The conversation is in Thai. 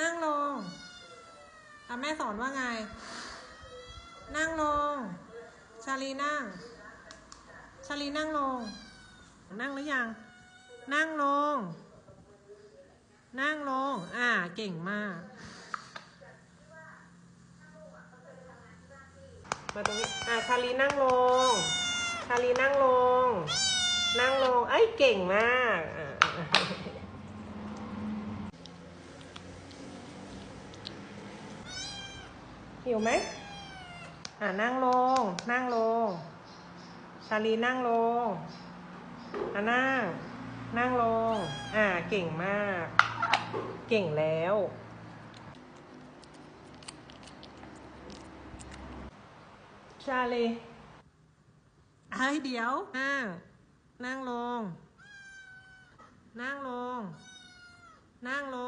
นั่งลงแม่สอนว่าไงนั่งลงชาลีนั่งชาลีนั่งลงนั่งหรือยังนั่งลงนั่งลงเก่งมากมาตรงนี้ชาลีนั่งลงชาลีนั่งลงนั่งลงเก่งมากหิวไหมนั่งลงนั่งลงชาลีนั่งลงนั่งลงเก่งมากเก่งแล้วชาลีเดี๋ยวนั่งลงนั่งลงนั่งลง